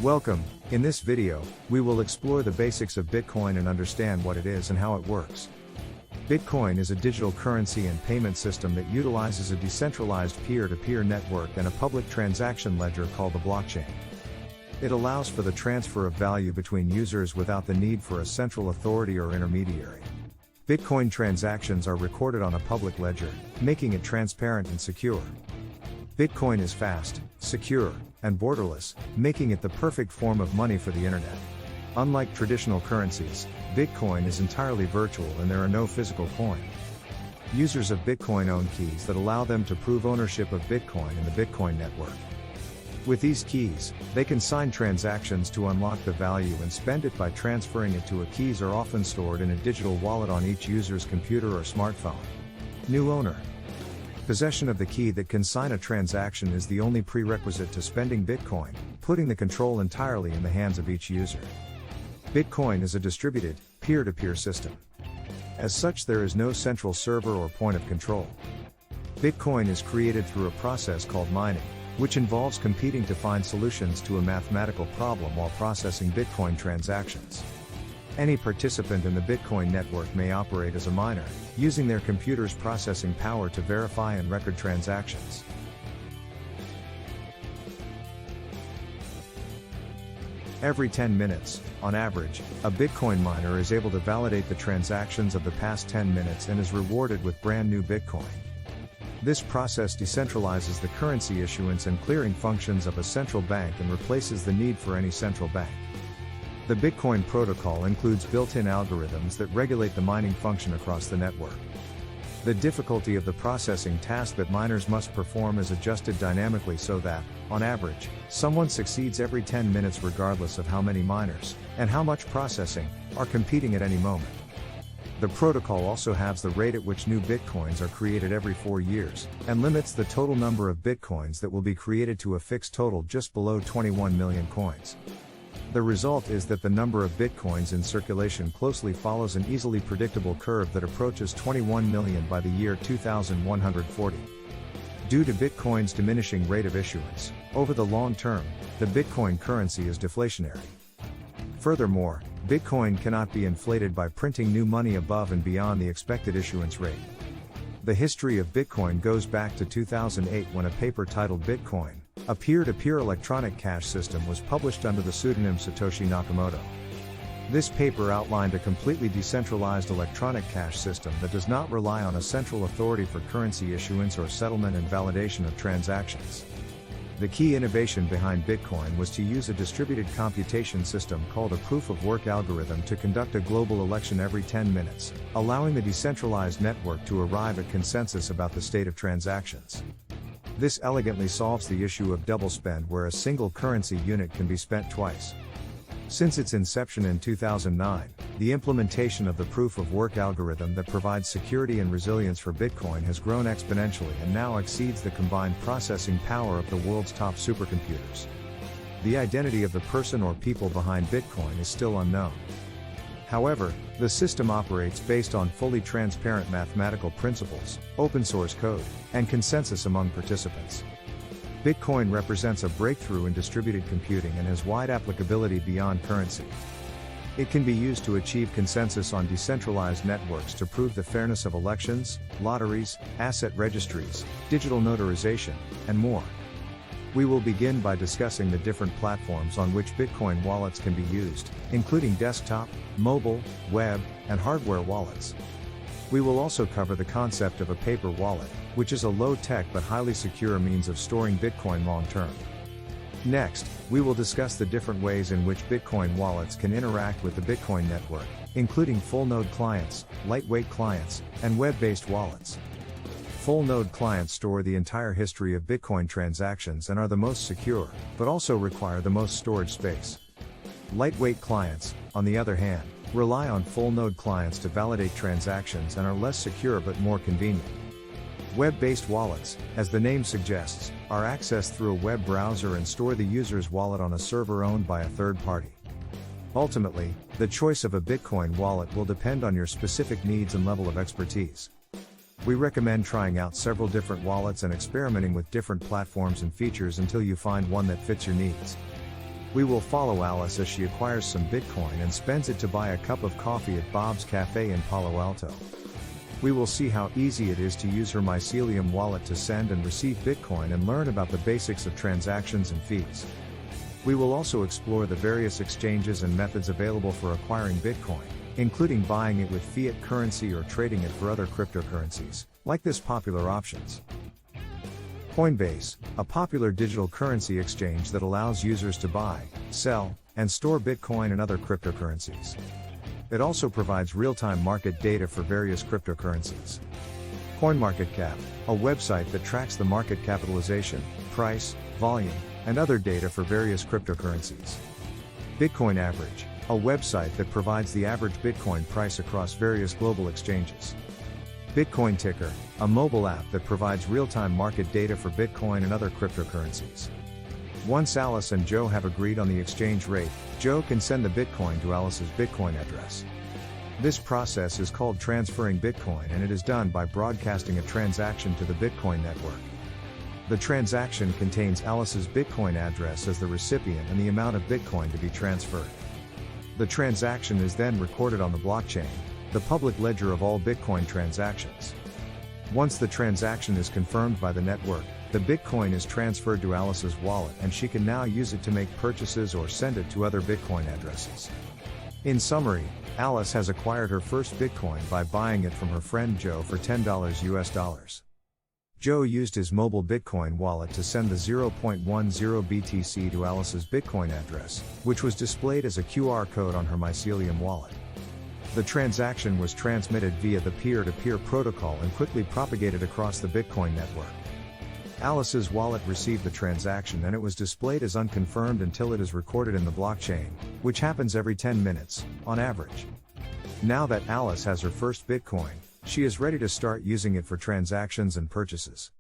Welcome. In this video, we will explore the basics of Bitcoin and understand what it is and how it works. Bitcoin is a digital currency and payment system that utilizes a decentralized peer-to-peer network and a public transaction ledger called the blockchain. It allows for the transfer of value between users without the need for a central authority or intermediary. Bitcoin transactions are recorded on a public ledger, making it transparent and secure. Bitcoin is fast, secure, and borderless, making it the perfect form of money for the internet. Unlike traditional currencies, Bitcoin is entirely virtual and there are no physical coin. Users of Bitcoin own keys that allow them to prove ownership of Bitcoin in the Bitcoin network. With these keys, they can sign transactions to unlock the value and spend it by transferring it to a keys are often stored in a digital wallet on each user's computer or smartphone. New owner. Possession of the key that can sign a transaction is the only prerequisite to spending Bitcoin, putting the control entirely in the hands of each user. Bitcoin is a distributed, peer-to-peer system. As such, there is no central server or point of control. Bitcoin is created through a process called mining, which involves competing to find solutions to a mathematical problem while processing Bitcoin transactions. Any participant in the Bitcoin network may operate as a miner, using their computer's processing power to verify and record transactions. Every 10 minutes, on average, a Bitcoin miner is able to validate the transactions of the past 10 minutes and is rewarded with brand new Bitcoin. This process decentralizes the currency issuance and clearing functions of a central bank and replaces the need for any central bank. The Bitcoin protocol includes built-in algorithms that regulate the mining function across the network. The difficulty of the processing task that miners must perform is adjusted dynamically so that, on average, someone succeeds every 10 minutes regardless of how many miners, and how much processing, are competing at any moment. The protocol also halves the rate at which new Bitcoins are created every 4 years, and limits the total number of Bitcoins that will be created to a fixed total just below 21 million coins. The result is that the number of Bitcoins in circulation closely follows an easily predictable curve that approaches 21 million by the year 2140. Due to Bitcoin's diminishing rate of issuance, over the long term, the Bitcoin currency is deflationary. Furthermore, Bitcoin cannot be inflated by printing new money above and beyond the expected issuance rate. The history of Bitcoin goes back to 2008 when a paper titled Bitcoin, a peer-to-peer electronic cash system, was published under the pseudonym Satoshi Nakamoto. This paper outlined a completely decentralized electronic cash system that does not rely on a central authority for currency issuance or settlement and validation of transactions. The key innovation behind Bitcoin was to use a distributed computation system called a proof-of-work algorithm to conduct a global election every 10 minutes, allowing the decentralized network to arrive at consensus about the state of transactions. This elegantly solves the issue of double spend where a single currency unit can be spent twice. Since its inception in 2009, the implementation of the proof-of-work algorithm that provides security and resilience for Bitcoin has grown exponentially and now exceeds the combined processing power of the world's top supercomputers. The identity of the person or people behind Bitcoin is still unknown. However, the system operates based on fully transparent mathematical principles, open source code, and consensus among participants. Bitcoin represents a breakthrough in distributed computing and has wide applicability beyond currency. It can be used to achieve consensus on decentralized networks to prove the fairness of elections, lotteries, asset registries, digital notarization, and more. We will begin by discussing the different platforms on which Bitcoin wallets can be used, including desktop, mobile, web, and hardware wallets. We will also cover the concept of a paper wallet, which is a low-tech but highly secure means of storing Bitcoin long-term. Next, we will discuss the different ways in which Bitcoin wallets can interact with the Bitcoin network, including full-node clients, lightweight clients, and web-based wallets. Full-node clients store the entire history of Bitcoin transactions and are the most secure, but also require the most storage space. Lightweight clients, on the other hand, rely on full-node clients to validate transactions and are less secure but more convenient. Web-based wallets, as the name suggests, are accessed through a web browser and store the user's wallet on a server owned by a third party. Ultimately, the choice of a Bitcoin wallet will depend on your specific needs and level of expertise. We recommend trying out several different wallets and experimenting with different platforms and features until you find one that fits your needs. We will follow Alice as she acquires some Bitcoin and spends it to buy a cup of coffee at Bob's Cafe in Palo Alto. We will see how easy it is to use her mycelium wallet to send and receive Bitcoin and learn about the basics of transactions and fees. We will also explore the various exchanges and methods available for acquiring Bitcoin, including buying it with fiat currency or trading it for other cryptocurrencies, like this popular options. Coinbase, a popular digital currency exchange that allows users to buy, sell, and store Bitcoin and other cryptocurrencies. It also provides real-time market data for various cryptocurrencies. CoinMarketCap, a website that tracks the market capitalization, price, volume, and other data for various cryptocurrencies. Bitcoin Average, a website that provides the average Bitcoin price across various global exchanges. Bitcoin Ticker, a mobile app that provides real-time market data for Bitcoin and other cryptocurrencies. Once Alice and Joe have agreed on the exchange rate, Joe can send the Bitcoin to Alice's Bitcoin address. This process is called transferring Bitcoin, and it is done by broadcasting a transaction to the Bitcoin network. The transaction contains Alice's Bitcoin address as the recipient and the amount of Bitcoin to be transferred. The transaction is then recorded on the blockchain, the public ledger of all Bitcoin transactions. Once the transaction is confirmed by the network, the Bitcoin is transferred to Alice's wallet and she can now use it to make purchases or send it to other Bitcoin addresses. In summary, Alice has acquired her first Bitcoin by buying it from her friend Joe for $10 US. Joe used his mobile Bitcoin wallet to send the 0.10 BTC to Alice's Bitcoin address, which was displayed as a QR code on her mycelium wallet. The transaction was transmitted via the peer-to-peer protocol and quickly propagated across the Bitcoin network. Alice's wallet received the transaction and it was displayed as unconfirmed until it is recorded in the blockchain, which happens every 10 minutes, on average. Now that Alice has her first Bitcoin, she is ready to start using it for transactions and purchases.